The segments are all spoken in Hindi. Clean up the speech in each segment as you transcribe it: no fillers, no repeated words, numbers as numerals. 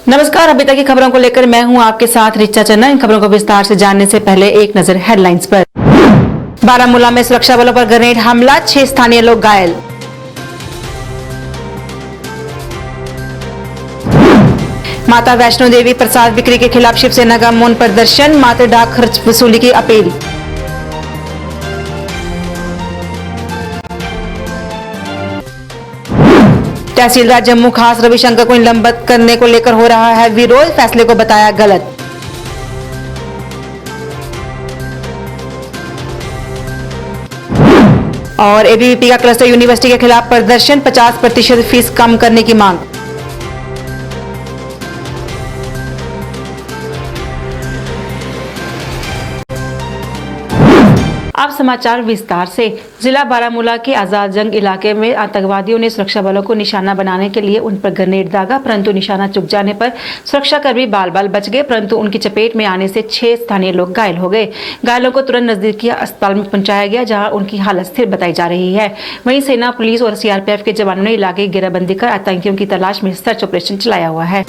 नमस्कार, अभी तक की खबरों को लेकर मैं हूं आपके साथ रिचा चन्ना। इन खबरों को विस्तार से जानने से पहले एक नजर हेडलाइंस पर। बारामूला में सुरक्षा बलों पर ग्रेनेड हमला, 6 स्थानीय लोग घायल। माता वैष्णो देवी प्रसाद बिक्री के खिलाफ शिवसेना का मौन प्रदर्शन, मात्र डाक खर्च वसूली की अपील। तहसीलदार जम्मू खास रविशंकर को निलंबित करने को लेकर हो रहा है विरोध, फैसले को बताया गलत। और एबीवीपी का क्लस्टर यूनिवर्सिटी के खिलाफ प्रदर्शन, 50% फीस कम करने की मांग। अब समाचार विस्तार से। जिला बारामूला के आजाद जंग इलाके में आतंकवादियों ने सुरक्षा बलों को निशाना बनाने के लिए उन पर ग्रेनेड दागा, परंतु निशाना चुक जाने पर सुरक्षाकर्मी बाल बाल बच गए, परंतु उनकी चपेट में आने से 6 स्थानीय लोग घायल हो गए। घायलों को तुरंत नजदीकी अस्पताल में पहुंचाया गया, जहां उनकी हालत स्थिर बताई जा रही है। वहीं सेना, पुलिस और सीआरपीएफ के जवानों ने इलाके की घेराबंदी कर आतंकियों की तलाश में सर्च ऑपरेशन चलाया हुआ है।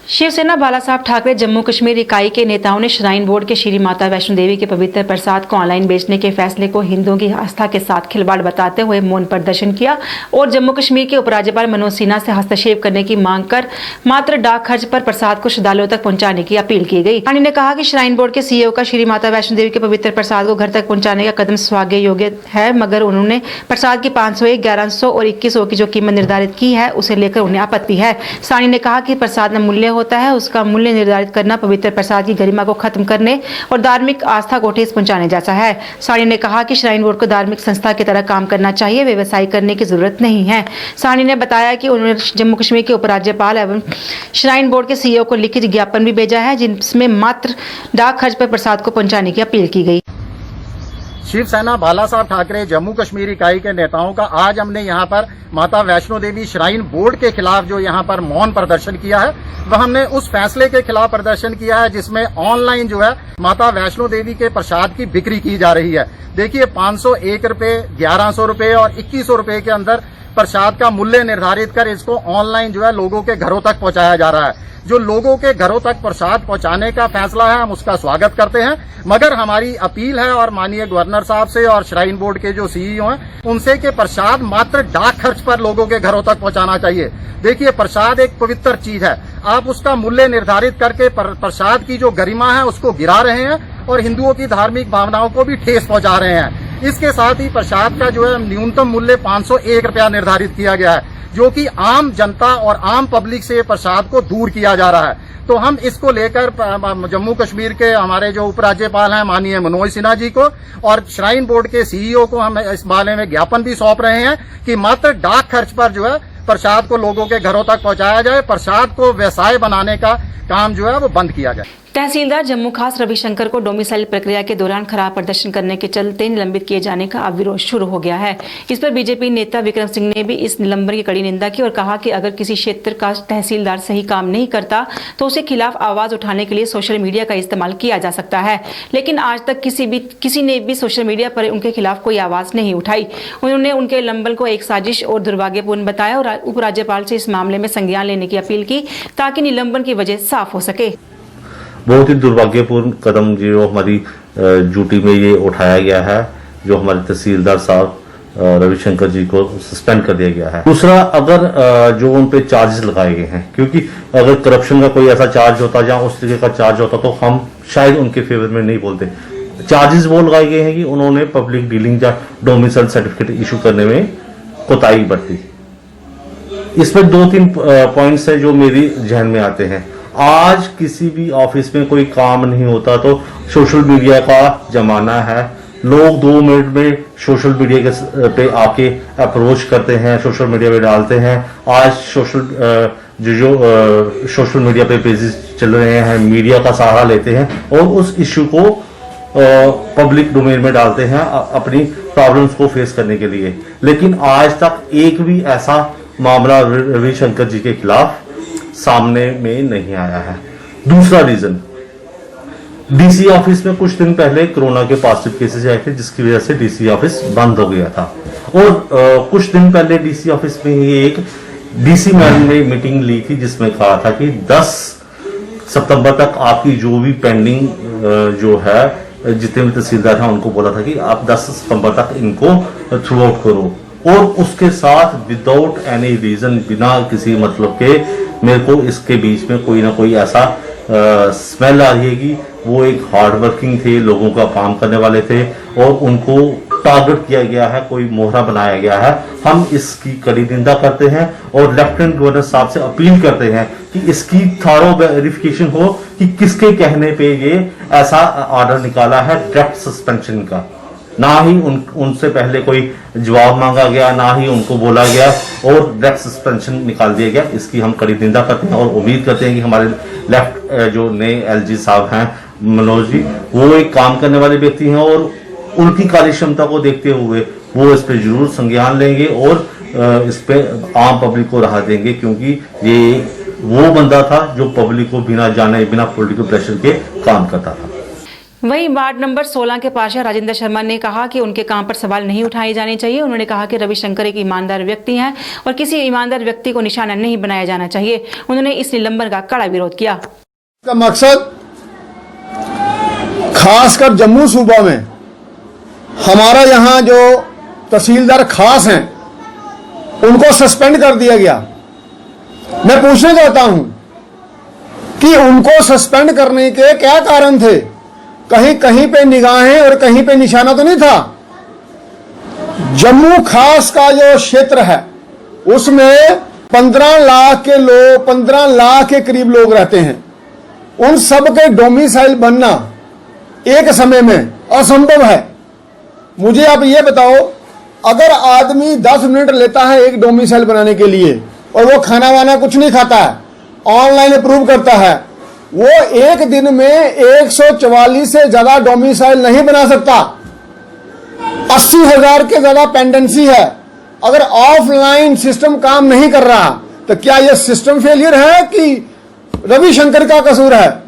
शिवसेना बाला साहब ठाकरे जम्मू कश्मीर इकाई के नेताओं ने श्राइन बोर्ड के श्री माता वैष्णो देवी के पवित्र प्रसाद को ऑनलाइन बेचने के फैसले को हिंदुओं की आस्था के साथ खिलवाड़ बताते हुए मौन प्रदर्शन किया और जम्मू कश्मीर के उपराज्यपाल मनोज सिन्हा से हस्तक्षेप करने की मांग कर मात्र डाक खर्च पर प्रसाद को श्रद्धालुओं तक पहुंचाने की अपील की गई। पानी ने कहा कि श्राइन बोर्ड के सीईओ का श्री माता वैष्णो देवी के पवित्र प्रसाद को घर तक पहुंचाने का कदम स्वागत योग्य है, मगर उन्होंने प्रसाद की 501, 1100 और 2100 की जो कीमत निर्धारित की है उसे लेकर उन्हें आपत्ति है। सानी ने कहा कि प्रसाद में मूल्य होता है, उसका मूल्य निर्धारित करना पवित्र प्रसाद की गरिमा को खत्म करने और धार्मिक आस्था को ठेस पहुंचाने जैसा है। सानी ने कहा कि श्राइन बोर्ड को धार्मिक संस्था की तरह काम करना चाहिए, व्यवसाय करने की जरूरत नहीं है। सानी ने बताया कि उन्होंने जम्मू कश्मीर के उपराज्यपाल एवं श्राइन बोर्ड के सीईओ को लिखित ज्ञापन भी भेजा है, जिसमें मात्र डाक खर्च पर प्रसाद को पहुंचाने की अपील की गई। शिवसेना बाला साहब ठाकरे जम्मू कश्मीर इकाई के नेताओं का आज हमने यहाँ पर माता वैष्णो देवी श्राइन बोर्ड के खिलाफ जो यहाँ पर मौन प्रदर्शन किया है, वह हमने उस फैसले के खिलाफ प्रदर्शन किया है जिसमें ऑनलाइन जो है माता वैष्णो देवी के प्रसाद की बिक्री की जा रही है। देखिए 501 रुपए, 1100 रुपए और 2100 रुपए के अंदर प्रसाद का मूल्य निर्धारित कर इसको ऑनलाइन जो है लोगों के घरों तक पहुंचाया जा रहा है। जो लोगों के घरों तक प्रसाद पहुंचाने का फैसला है हम उसका स्वागत करते हैं, मगर हमारी अपील है और माननीय गवर्नर साहब से और श्राइन बोर्ड के जो सीईओ हैं उनसे कि प्रसाद मात्र डाक खर्च पर लोगों के घरों तक पहुंचाना चाहिए। देखिए प्रसाद एक पवित्र चीज है, आप उसका मूल्य निर्धारित करके प्रसाद की जो गरिमा है उसको गिरा रहे हैं और हिंदुओं की धार्मिक भावनाओं को भी ठेस पहुंचा रहे हैं। इसके साथ ही प्रसाद का जो है न्यूनतम मूल्य 501 रुपया निर्धारित किया गया है, जो कि आम जनता और आम पब्लिक से प्रसाद को दूर किया जा रहा है। तो हम इसको लेकर जम्मू कश्मीर के हमारे जो उपराज्यपाल हैं माननीय मनोज सिन्हा जी को और श्राइन बोर्ड के सीईओ को हम इस बारे में ज्ञापन भी सौंप रहे हैं कि मात्र डाक खर्च पर जो है प्रसाद को लोगों के घरों तक पहुंचाया जाए, प्रसाद को व्यवसाय बनाने का काम जो है वो बंद किया जाए। तहसीलदार जम्मू खास रविशंकर को डोमिसाइल प्रक्रिया के दौरान खराब प्रदर्शन करने के चलते निलंबित किए जाने का अब विरोध शुरू हो गया है। इस पर बीजेपी नेता विक्रम सिंह ने भी इस निलंबन की कड़ी निंदा की और कहा कि अगर किसी क्षेत्र का तहसीलदार सही काम नहीं करता तो उसके खिलाफ आवाज उठाने के लिए सोशल मीडिया का इस्तेमाल किया जा सकता है, लेकिन आज तक किसी ने भी सोशल मीडिया पर उनके खिलाफ कोई आवाज नहीं उठाई। उन्होंने उनके निलंबन को एक साजिश और दुर्भाग्यपूर्ण बताया और उपराज्यपाल से इस मामले में संज्ञान लेने की अपील की ताकि निलंबन की वजह साफ हो सके। बहुत ही दुर्भाग्यपूर्ण कदम जो हमारी ड्यूटी में ये उठाया गया है, जो हमारे तहसीलदार साहब रविशंकर जी को सस्पेंड कर दिया गया है। दूसरा, अगर जो उन पे चार्जेस लगाए गए हैं, क्योंकि अगर करप्शन का कोई ऐसा चार्ज होता या उस तरीके का चार्ज होता तो हम शायद उनके फेवर में नहीं बोलते। चार्जेस वो लगाए गए हैं कि उन्होंने पब्लिक डीलिंग या डोमिसाइल सर्टिफिकेट इशू करने में कोताही बरती। इसमें 2-3 पॉइंट्स है जो मेरी जहन में आते हैं। आज किसी भी ऑफिस में कोई काम नहीं होता तो सोशल मीडिया का जमाना है, लोग 2 मिनट में सोशल मीडिया पे आके अप्रोच करते हैं, सोशल मीडिया पे डालते हैं। आज सोशल मीडिया पे पेजेस चल रहे हैं, मीडिया का सहारा लेते हैं और उस इश्यू को पब्लिक डोमेन में डालते हैं अपनी प्रॉब्लम्स को फेस करने के लिए। लेकिन आज तक एक भी ऐसा मामला रविशंकर जी के खिलाफ सामने में नहीं आया है दूसरा रीजन, डीसी ऑफिस में कुछ दिन पहले कोरोना के पॉजिटिव केसेस आए थे, जिसकी वजह से डीसी ऑफिस बंद हो गया था। और कुछ दिन पहले डीसी ऑफिस में ही एक डीसी मैम ने मीटिंग ली थी, जिसमें कहा था कि 10 सितंबर तक आपकी जो भी पेंडिंग जो है, जितने भी तहसीलदार हैं उनको बोला था कि आप 10 सितंबर तक इनको थ्रू आउट करो। और उसके साथ विदाउट एनी रीजन, बिना किसी मतलब के, मेरे को इसके बीच में कोई ना कोई ऐसा स्मेल आ रही है कि वो एक हार्ड वर्किंग थे, लोगों का काम करने वाले थे और उनको टारगेट किया गया है, कोई मोहरा बनाया गया है। हम इसकी कड़ी निंदा करते हैं और लेफ्टिनेंट गवर्नर साहब से अपील करते हैं कि इसकी थॉरो वेरिफिकेशन हो कि किसके कहने पे ये ऐसा ऑर्डर निकाला है डायरेक्ट सस्पेंशन का। ना ही उनसे पहले कोई जवाब मांगा गया, ना ही उनको बोला गया और डायरेक्ट सस्पेंशन निकाल दिया गया। इसकी हम कड़ी निंदा करते हैं और उम्मीद करते हैं कि हमारे लेफ्ट जो नए एलजी साहब हैं मनोज जी, वो एक काम करने वाले व्यक्ति हैं और उनकी कार्य क्षमता को देखते हुए वो इस पे जरूर संज्ञान लेंगे और इस पे आम पब्लिक को राहत देंगे, क्योंकि ये वो बंदा था जो पब्लिक को बिना जाने, बिना पॉलिटिकल प्रेशर के काम करता था। वहीं वार्ड नंबर 16 के पार्षद राजेंद्र शर्मा ने कहा कि उनके काम पर सवाल नहीं उठाए जाने चाहिए। उन्होंने कहा कि रविशंकर एक ईमानदार व्यक्ति हैं और किसी ईमानदार व्यक्ति को निशाना नहीं बनाया जाना चाहिए। उन्होंने इस निलंबन का कड़ा विरोध किया। का मकसद खासकर जम्मू सूबा में हमारा यहाँ जो तहसीलदार खास हैं उनको सस्पेंड कर दिया गया। मैं पूछना चाहता हूं कि उनको सस्पेंड करने के क्या कारण थे? कहीं कहीं पे निगाहें और कहीं पे निशाना तो नहीं था। जम्मू खास का जो क्षेत्र है उसमें 15 लाख के लोग, 15 लाख के करीब लोग रहते हैं। उन सब के डोमिसाइल बनना एक समय में असंभव है। मुझे आप ये बताओ, अगर आदमी 10 मिनट लेता है एक डोमिसाइल बनाने के लिए और वो खाना वाना कुछ नहीं खाता है, ऑनलाइन अप्रूव करता है, वो एक दिन में 144 से ज्यादा डोमिसाइल नहीं बना सकता। 80,000 के ज्यादा पेंडेंसी है। अगर ऑफलाइन सिस्टम काम नहीं कर रहा तो क्या यह सिस्टम फेलियर है कि रविशंकर का कसूर है?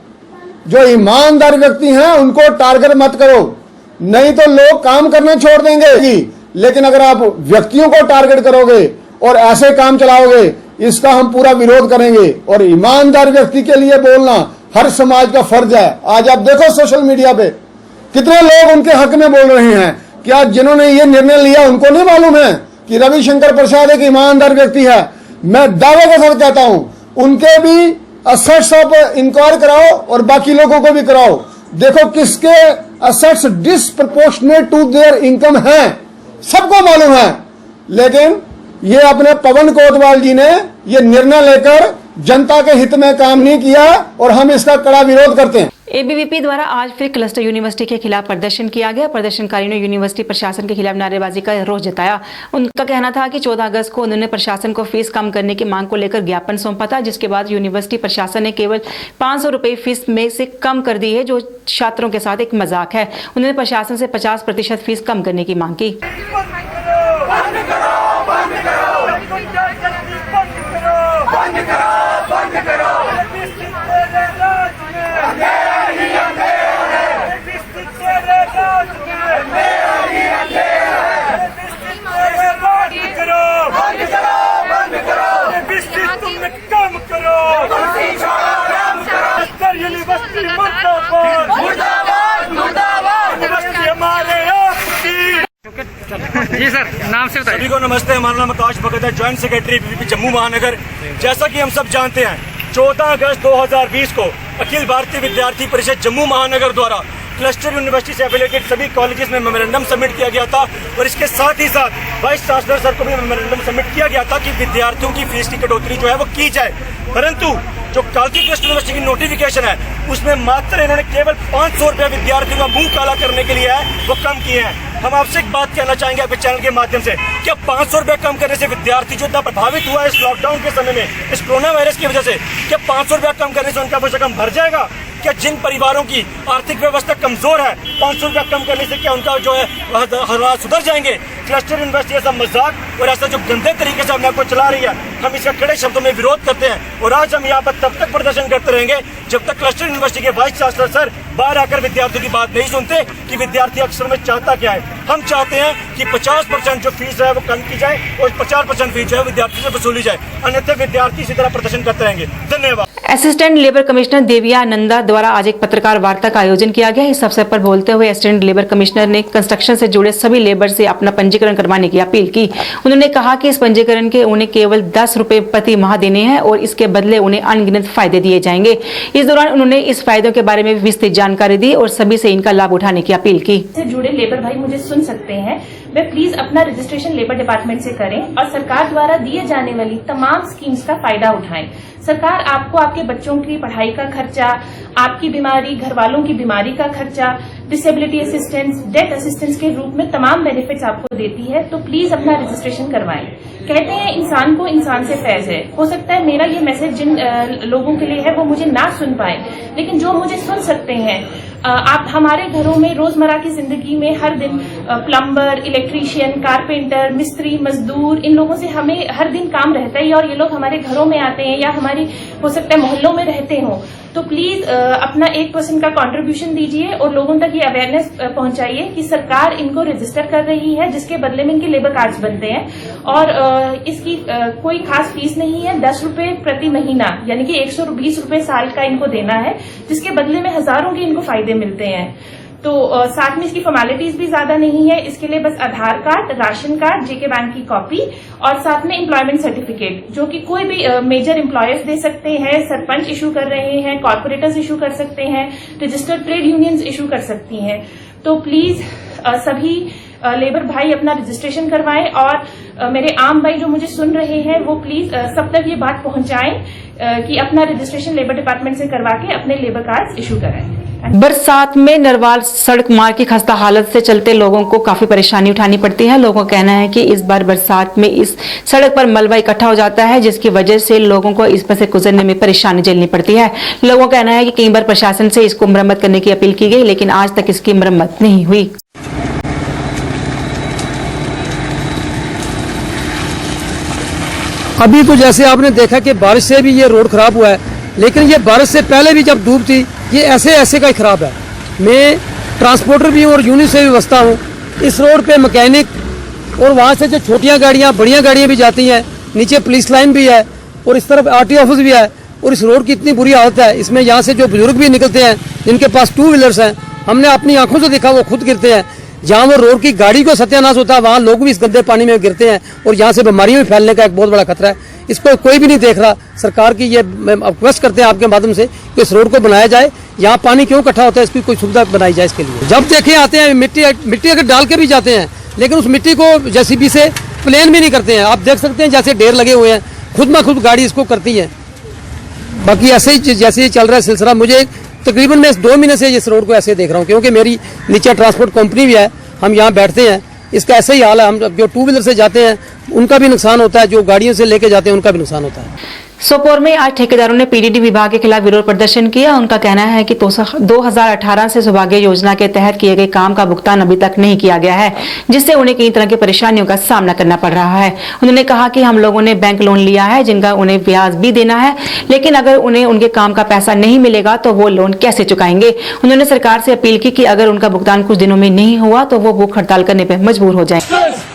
जो ईमानदार व्यक्ति हैं उनको टारगेट मत करो, नहीं तो लोग काम करना छोड़ देंगे। लेकिन अगर आप व्यक्तियों को टारगेट करोगे और ऐसे काम चलाओगे, इसका हम पूरा विरोध करेंगे। और ईमानदार व्यक्ति के लिए बोलना हर समाज का फर्ज है। आज आप देखो सोशल मीडिया पे कितने लोग उनके हक में बोल रहे हैं। क्या जिन्होंने ये निर्णय लिया उनको नहीं मालूम है कि रविशंकर प्रसाद एक ईमानदार व्यक्ति है? मैं दावे के साथ कहता हूं, उनके भी असेट्स ऑफ इंक्वायर कराओ और बाकी लोगों को भी कराओ। देखो किसके assets disproportionate to their income है, सबको मालूम है। लेकिन ये अपने पवन कोतवाल जी ने ये निर्णय लेकर जनता के हित में काम नहीं किया और हम इसका कड़ा विरोध करते हैं। एबीवीपी द्वारा आज फिर क्लस्टर यूनिवर्सिटी के खिलाफ प्रदर्शन किया गया। प्रदर्शनकारियों ने यूनिवर्सिटी प्रशासन के खिलाफ नारेबाजी का रोष जताया। उनका कहना था कि 14 अगस्त को उन्होंने प्रशासन को फीस कम करने की मांग को लेकर ज्ञापन सौंपा था, जिसके बाद यूनिवर्सिटी प्रशासन ने केवल 500 रुपये फीस में से कम कर दी है, जो छात्रों के साथ एक मजाक है। उन्होंने प्रशासन से 50% फीस कम करने की मांग की। जी सर, नाम से बताइए। सभी को नमस्ते। हमारा नाम आकाश भगत है, ज्वाइंट सेक्रेटरी एबीवीपी जम्मू महानगर। जैसा कि हम सब जानते हैं, 14 अगस्त 2020 को अखिल भारतीय विद्यार्थी परिषद जम्मू महानगर द्वारा क्लस्टर यूनिवर्सिटी से एफिलिएटेड सभी कॉलेजेस में मेमोरेंडम सबमिट किया गया था और इसके साथ ही साथ वाइस चांसलर सर को भी मेमोरेंडम सबमिट किया गया था कि विद्यार्थियों की फीस की कटौती जो है वो की जाए। परंतु जो कालकी क्लस्टर यूनिवर्सिटी की नोटिफिकेशन है उसमें मात्र इन्होंने केवल 500 रुपया विद्यार्थियों का मुंह काला करने के लिए है वो कम किए हैं। हम आपसे एक बात कहना चाहेंगे आपके चैनल के माध्यम से, क्या 500 रुपया कम करने से विद्यार्थी जो इतना प्रभावित हुआ है इस लॉकडाउन के समय में, इस कोरोना वायरस की वजह से, क्या 500 रुपया कम करने से उनका बजट कम भर जाएगा? क्या जिन परिवारों की आर्थिक व्यवस्था कमजोर है, 500 रुपया कम करने से क्या उनका जो है हालात सुधर जाएंगे? क्लस्टर यूनिवर्सिटी ऐसा मजाक और ऐसा जो गंदे तरीके से हमने आपको चला रही है, हम इसका कड़े शब्दों में विरोध करते हैं। और आज हम यहाँ पर तब तक प्रदर्शन करते रहेंगे जब तक क्लस्टर यूनिवर्सिटी के वाइस चांसलर सर बाहर आकर विद्यार्थियों की बात नहीं सुनते कि विद्यार्थी अक्सर में चाहता क्या है। हम चाहते हैं कि 50% जो फीस है वो कम की जाए और 50% फीस जो है विद्यार्थी से वसूली जाए, अन्यथा विद्यार्थी इसी तरह प्रदर्शन करते रहेंगे। धन्यवाद। असिस्टेंट लेबर कमिश्नर देविया नंदा द्वारा आज एक पत्रकार वार्ता का आयोजन किया गया। इस अवसर पर बोलते हुए असिस्टेंट लेबर कमिश्नर ने कंस्ट्रक्शन से जुड़े सभी लेबर से अपना पंजीकरण करवाने की अपील की। उन्होंने कहा कि इस पंजीकरण के उन्हें केवल 10 रुपए प्रति माह देने हैं और इसके बदले उन्हें अनगिनत फायदे दिए जाएंगे। इस दौरान उन्होंने इस फायदों के बारे में विस्तृत जानकारी दी और सभी से इनका लाभ उठाने की अपील की। से जुड़े लेबर भाई मुझे सुन सकते हैं, वे प्लीज अपना रजिस्ट्रेशन लेबर डिपार्टमेंट से करें और सरकार द्वारा दिए जाने वाली तमाम स्कीम्स का फायदा उठाएं। सरकार आपको आपके बच्चों की पढ़ाई का खर्चा, आपकी बीमारी, घर वालों की बीमारी का खर्चा, डिसेबिलिटी असिस्टेंस, डेथ असिस्टेंस के रूप में तमाम बेनिफिट्स आपको देती है। तो प्लीज अपना रजिस्ट्रेशन करवाएं। कहते हैं इंसान को इंसान से फैज है। हो सकता है मेरा ये मैसेज जिन लोगों के लिए है वो मुझे ना सुन पाए, लेकिन जो मुझे सुन सकते हैं, आप हमारे घरों में रोजमर्रा की जिंदगी में हर दिन प्लम्बर, इलेक्ट्रीशियन, कारपेंटर, मिस्त्री, मजदूर, इन लोगों से हमें हर दिन काम रहता है और ये लोग हमारे घरों में आते हैं या हमारी हो सकता है मोहल्लों में रहते हो। तो प्लीज अपना 1% का कंट्रीब्यूशन दीजिए और लोगों तक ये अवेयरनेस पहुंचाइए कि सरकार इनको रजिस्टर कर रही है, जिसके बदले में इनके लेबर कार्ड्स बनते हैं और इसकी कोई खास फीस नहीं है। 10 रुपए प्रति महीना यानी कि 120 रुपए साल का इनको देना है, जिसके बदले में हजारों के इनको फायदे मिलते हैं। तो साथ में इसकी फॉर्मेलिटीज भी ज्यादा नहीं है। इसके लिए बस आधार कार्ड, राशन कार्ड, जेके बैंक की कॉपी और साथ में एम्प्लॉयमेंट सर्टिफिकेट, जो कि कोई भी मेजर एम्प्लॉयर्स दे सकते हैं, सरपंच इशू कर रहे हैं, कॉर्पोरेटर्स इशू कर सकते हैं, रजिस्टर्ड ट्रेड यूनियंस इशू कर सकती हैं। तो प्लीज सभी लेबर भाई अपना रजिस्ट्रेशन करवाएं और मेरे आम भाई जो मुझे सुन रहे हैं वो प्लीज सब तक ये बात पहुंचाएं कि अपना रजिस्ट्रेशन लेबर डिपार्टमेंट से करवा के अपने लेबर कार्ड्स इशू कराएं। बरसात में नरवाल सड़क मार्ग की खस्ता हालत से चलते लोगों को काफी परेशानी उठानी पड़ती है। लोगों का कहना है कि इस बार बरसात में इस सड़क पर मलबा इकट्ठा हो जाता है, जिसकी वजह से लोगों को इस पर से गुजरने में परेशानी झेलनी पड़ती है। लोगों का कहना है कि कई बार प्रशासन से इसको मरम्मत करने की अपील की गई, लेकिन आज तक इसकी मरम्मत नहीं हुई। अभी तो जैसे आपने देखा कि बारिश से भी ये रोड खराब हुआ है, लेकिन ये बारिश से पहले भी जब धूप थी ये ऐसे का ही खराब है। मैं ट्रांसपोर्टर भी हूँ और यूनिट से भी बसता हूँ। इस रोड पे मैकेनिक और वहाँ से जो छोटियाँ गाड़ियाँ, बढ़िया गाड़ियाँ भी जाती हैं, नीचे पुलिस लाइन भी है और इस तरफ आरटीओ ऑफिस भी है। और इस रोड की इतनी बुरी हालत है, इसमें यहाँ से जो बुजुर्ग भी निकलते हैं जिनके पास 2 व्हीलर्स हैं, हमने अपनी आंखों से देखा वो खुद गिरते हैं। जहाँ वो रोड की गाड़ी को सत्यानाश होता है वहाँ लोग भी इस गंदे पानी में गिरते हैं और यहाँ से बीमारियां भी फैलने का एक बहुत बड़ा खतरा है। इसको कोई भी नहीं देख रहा। सरकार की ये रिक्वेस्ट करते हैं आपके माध्यम से कि इस रोड को बनाया जाए। यहाँ पानी क्यों इकट्ठा होता है, इसकी कोई सुविधा बनाई जाए इसके लिए। जब देखे आते हैं मिट्टी अगर डाल के भी जाते हैं, लेकिन उस मिट्टी को जेसीबी से प्लेन भी नहीं करते हैं। आप देख सकते हैं जैसे ढेर लगे हुए हैं, खुद में खुद गाड़ी इसको करती है। बाकी ऐसे ही जैसे ही चल रहा है सिलसिला, मुझे तकरीबन मैं 2 महीने से इस रोड को ऐसे देख रहा हूँ, क्योंकि मेरी नीचे ट्रांसपोर्ट कंपनी भी है, हम यहाँ बैठते हैं। इसका ऐसा ही हाल है। हम जो 2 व्हीलर से जाते हैं उनका भी नुकसान होता है, जो गाड़ियों से लेके जाते हैं उनका भी नुकसान होता है। सोपोर में आज ठेकेदारों ने पीडीडी विभाग के खिलाफ विरोध प्रदर्शन किया। उनका कहना है कि 2018 से सौभाग्य योजना के तहत किए गए काम का भुगतान अभी तक नहीं किया गया है, जिससे उन्हें कई तरह की परेशानियों का सामना करना पड़ रहा है। उन्होंने कहा कि हम लोगों ने बैंक लोन लिया है जिनका उन्हें ब्याज भी देना है, लेकिन अगर उन्हें उनके काम का पैसा नहीं मिलेगा तो वो लोन कैसे चुकाएंगे। उन्होंने सरकार से अपील की कि अगर उनका भुगतान कुछ दिनों में नहीं हुआ तो वो भूख हड़ताल करने पर मजबूर हो जाए।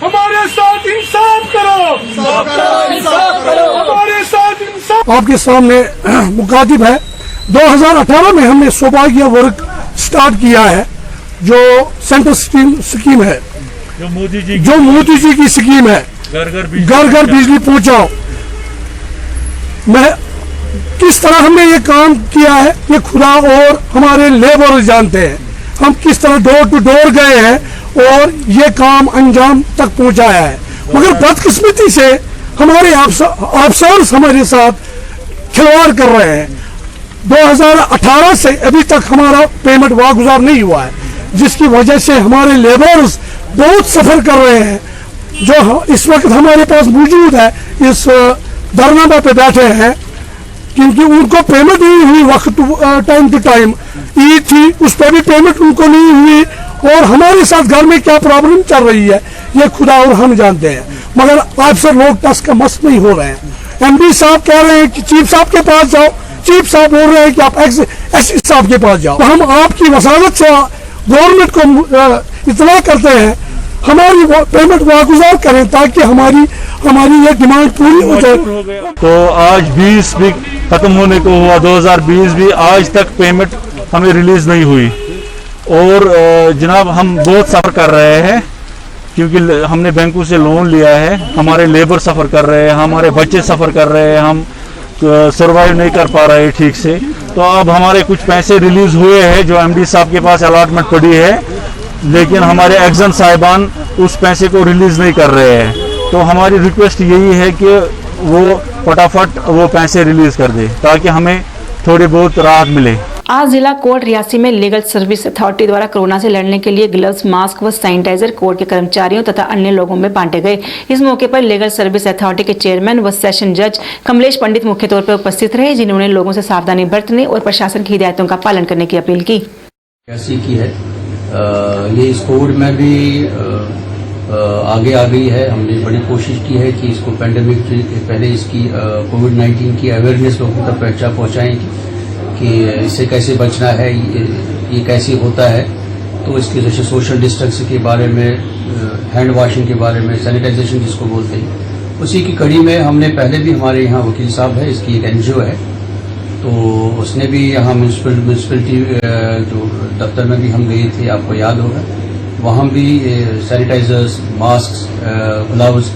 हमारे साथ इंसाफ करो, हमारे साथ इंसाफ। आपके सामने मुकातिब है। 2018 में हमने सौभाग्य वर्क स्टार्ट किया है, जो सेंट्रल स्कीम है, जो मोदी जी की स्कीम है, घर घर बिजली पहुंचाओ। मैं किस तरह हमने ये काम किया है ये खुदा और हमारे लेबर जानते हैं। हम किस तरह डोर टू डोर गए हैं और ये काम अंजाम तक पहुंचाया है, मगर बदकिस्मती से हमारे अफसर हमारे साथ खिलवाड़ कर रहे हैं। 2018 से अभी तक हमारा पेमेंट वागुजार नहीं हुआ है, जिसकी वजह से हमारे लेबर्स बहुत सफर कर रहे हैं। जो इस वक्त हमारे पास मौजूद है, इस धरना पे बैठे हैं, क्योंकि उनको पेमेंट नहीं हुई वक्त टाइम टू टाइम। ईद थी, उस पर भी पेमेंट उनको नहीं हुई और हमारे साथ घर में क्या प्रॉब्लम चल रही है ये खुदा और हम जानते हैं, मगर अफसर लोग टेस्ट का मस्त नहीं हो रहे हैं। एमडी साहब कह रहे हैं कि चीफ साहब के पास जाओ, चीफ साहब बोल रहे हैं कि आप एसपी साहब के पास जाओ। हम आपकी वसालत से गवर्नमेंट को इतना करते हैं, हमारी पेमेंट वागुजार करें ताकि हमारी ये डिमांड पूरी हो जाए। तो आज 20 भी खत्म होने को हुआ, 2020 भी आज तक पेमेंट हमें रिलीज नहीं हुई। और जनाब हम बहुत सफ़र कर रहे हैं क्योंकि हमने बैंकों से लोन लिया है, हमारे लेबर सफ़र कर रहे हैं, हमारे बच्चे सफ़र कर रहे हैं, हम सर्वाइव नहीं कर पा रहे ठीक से। तो अब हमारे कुछ पैसे रिलीज हुए हैं जो एमडी साहब के पास अलॉटमेंट पड़ी है, लेकिन हमारे एग्जन साहिबान उस पैसे को रिलीज नहीं कर रहे हैं। तो हमारी रिक्वेस्ट यही है कि वो फटाफट वो पैसे रिलीज कर दे ताकि हमें थोड़ी बहुत राहत मिले। आज जिला कोर्ट रियासी में लीगल सर्विस अथॉरिटी द्वारा कोरोना से लड़ने के लिए ग्लव्स, मास्क व सैनिटाइजर कोर्ट के कर्मचारियों तथा अन्य लोगों में बांटे गए। इस मौके पर लीगल सर्विस अथॉरिटी के चेयरमैन व सेशन जज कमलेश पंडित मुख्य तौर पर उपस्थित रहे, जिन्होंने लोगों से सावधानी बरतने और प्रशासन की हिदायतों का पालन करने की अपील की। की है ये इस कोविड में भी आगे आ गई है। हमने बड़ी कोशिश की है कि इसको पैंडेमिक पहले इसकी कोविड-19 की अवेयरनेस लोगों तक पहुंचाएं कि इससे कैसे बचना है, ये कैसे होता है। तो इसके जैसे सोशल डिस्टेंसिंग के बारे में, हैंड वॉशिंग के बारे में, सैनिटाइजेशन जिसको बोलते हैं, उसी की कड़ी में हमने पहले भी हमारे यहाँ वकील साहब है, इसकी एक एनजीओ है, तो उसने भी यहाँ म्यूनसिपलिटी जो दफ्तर में भी हम गए थे, आपको याद होगा, वहाँ भी सैनिटाइजर्स, मास्क, ग्लव्स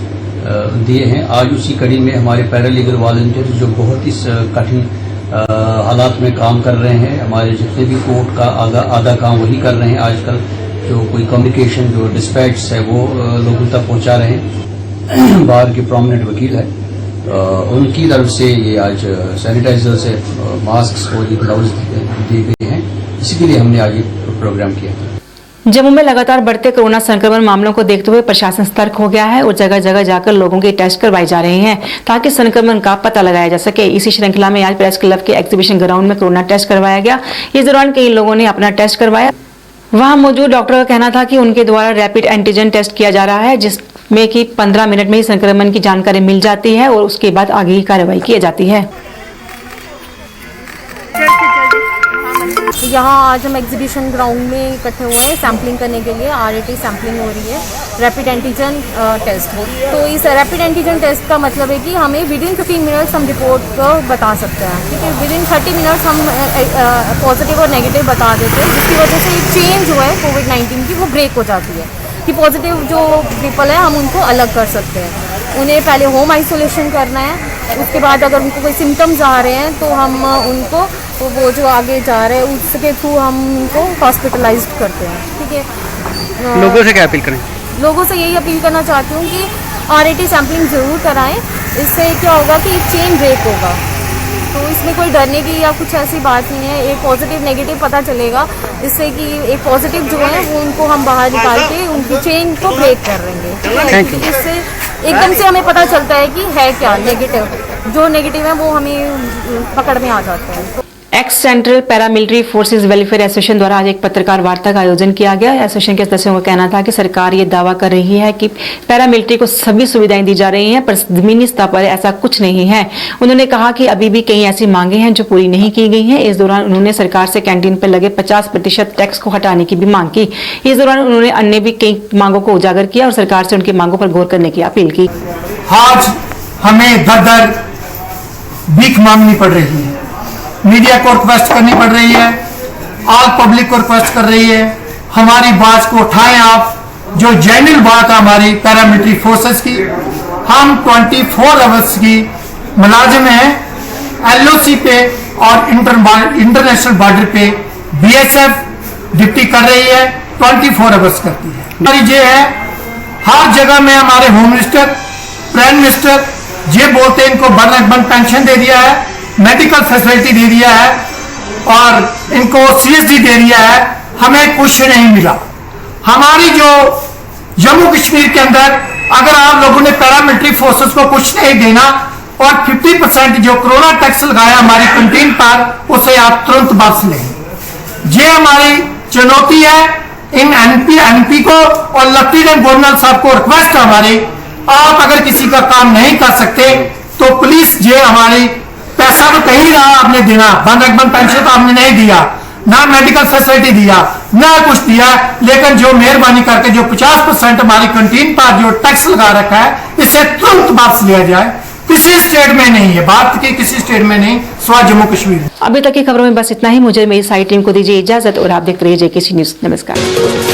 दिए हैं। आज उसी कड़ी में हमारे पैरालीगल वॉलंटियर जो बहुत ही कठिन हालात में काम कर रहे हैं, हमारे जितने भी कोर्ट का आधा काम वही कर रहे हैं आजकल, जो कोई कम्युनिकेशन जो डिस्पैच है वो लोगों तक पहुँचा रहे हैं। बाहर के प्रोमिनेंट वकील है, उनकी तरफ से ये आज सैनिटाइजर से मास्क और ग्लव्स दिए गए हैं। इसी के लिए हमने आज ये प्रोग्राम किया। जम्मू में लगातार बढ़ते कोरोना संक्रमण मामलों को देखते हुए प्रशासन सतर्क हो गया है और जगह जगह जाकर लोगों के टेस्ट करवाए जा रहे हैं ताकि संक्रमण का पता लगाया जा सके। इसी श्रृंखला में आज प्रेस क्लब के एग्जीबिशन ग्राउंड में कोरोना टेस्ट करवाया गया। इस दौरान कई लोगों ने अपना टेस्ट करवाया। वहां मौजूद डॉक्टर का कहना था कि उनके द्वारा रैपिड एंटीजन टेस्ट किया जा रहा है, जिसमें कि 15 मिनट में ही संक्रमण की जानकारी मिल जाती है और उसके बाद आगे की कार्रवाई की जाती है। यहाँ आज हम एग्जीबिशन ग्राउंड में इकट्ठे हुए हैं सैम्पलिंग करने के लिए। RAT सैम्पलिंग हो रही है, रैपिड एंटीजन टेस्ट। तो इस रैपिड एंटीजन टेस्ट का मतलब है कि हमें विदिन 15 मिनट्स हम रिपोर्ट को बता सकते हैं, ठीक है। विदिन 30 मिनट्स हम पॉजिटिव और नेगेटिव बता देते हैं, जिसकी वजह से चेंज जो है कोविड-19 की वो ब्रेक हो जाती है कि पॉजिटिव जो पीपल है हम उनको अलग कर सकते हैं। उन्हें पहले होम आइसोलेशन करना है, उसके बाद अगर उनको कोई सिम्टम्स आ रहे हैं तो हम उनको तो वो जो आगे जा रहे हैं उसके थ्रू हम उनको हॉस्पिटलाइज्ड करते हैं, ठीक है। लोगों से क्या अपील करें? लोगों से यही अपील करना चाहती हूँ कि RAT सैम्पलिंग ज़रूर कराएं। इससे क्या होगा कि चेन ब्रेक होगा, तो इसमें कोई डरने की या कुछ ऐसी बात नहीं है। एक पॉजिटिव नेगेटिव पता चलेगा, इससे कि एक पॉजिटिव जो है वो उनको हम बाहर निकाल के उनकी चेन को ब्रेक कर देंगे। इससे एकदम से हमें पता चलता है कि है क्या नेगेटिव, जो नेगेटिव है वो हमें पकड़ में आ जाता है। X central paramilitary forces welfare association द्वारा आज एक पत्रकार वार्ता का आयोजन किया गया। एसोसिएशन के सदस्यों का कहना था कि सरकार ये दावा कर रही है कि पैरामिलिट्री को सभी सुविधाएं दी जा रही हैं, पर जमीनी स्तर पर ऐसा कुछ नहीं है। उन्होंने कहा कि अभी भी कई ऐसी मांगे हैं जो पूरी नहीं की गई हैं। इस दौरान उन्होंने सरकार से कैंटीन पर लगे 50% टैक्स को हटाने की भी मांग की। इस दौरान उन्होंने अन्य भी कई मांगों को उजागर किया और सरकार से उनकी मांगों पर गौर करने की अपील की। आज हमें दर भीख मांगनी पड़ रही है, मीडिया को रिक्वेस्ट करनी पड़ रही है, ऑल पब्लिक को रिक्वेस्ट कर रही है, हमारी बात को उठाएं आप। जो जेन्युइन बात है हमारी पैरामिलिट्री फोर्सेस की, हम 24 आवर्स की मुलाजिम हैं। LOC पे और इंटरनेशनल बॉर्डर पे BSF ड्यूटी कर रही है, 24 आवर्स करती है। हमारी ये है, हर जगह में हमारे होम मिनिस्टर, प्राइम मिनिस्टर ये बोलते हैं इनको बन पेंशन दे दिया है, मेडिकल फैसिलिटी दे दिया है और इनको CSD दे दिया है, हमें कुछ नहीं मिला। हमारी जो जम्मू कश्मीर के अंदर अगर आप लोगों ने पैरामिलिट्री फोर्सेस को कुछ नहीं देना और 50% जो कोरोना टैक्स लगाया हमारी कैंटीन पर, उसे आप तुरंत वापस लें। ये हमारी चुनौती है इन एनपी को और लेफ्टिनेंट गवर्नर साहब को रिक्वेस्ट है हमारी, आप अगर किसी का काम नहीं कर सकते तो प्लीज जे हमारी पैसा तो कहीं रहा आपने देना, वन रकबन पेंशन तो आपने नहीं दिया, ना मेडिकल फैसिलिटी दिया, ना कुछ दिया, लेकिन जो मेहरबानी करके जो 50% हमारी कंटीन पर जो टैक्स लगा रखा है इसे तुरंत वापस लिया जाए। किसी स्टेट में नहीं है, भारत के किसी स्टेट में नहीं, सिवाय जम्मू कश्मीर। अभी तक की खबरों में बस इतना ही। मुझे मेरी सारी टीम को दीजिए इजाजत और आप देखते रहिए जेकेसी न्यूज। नमस्कार।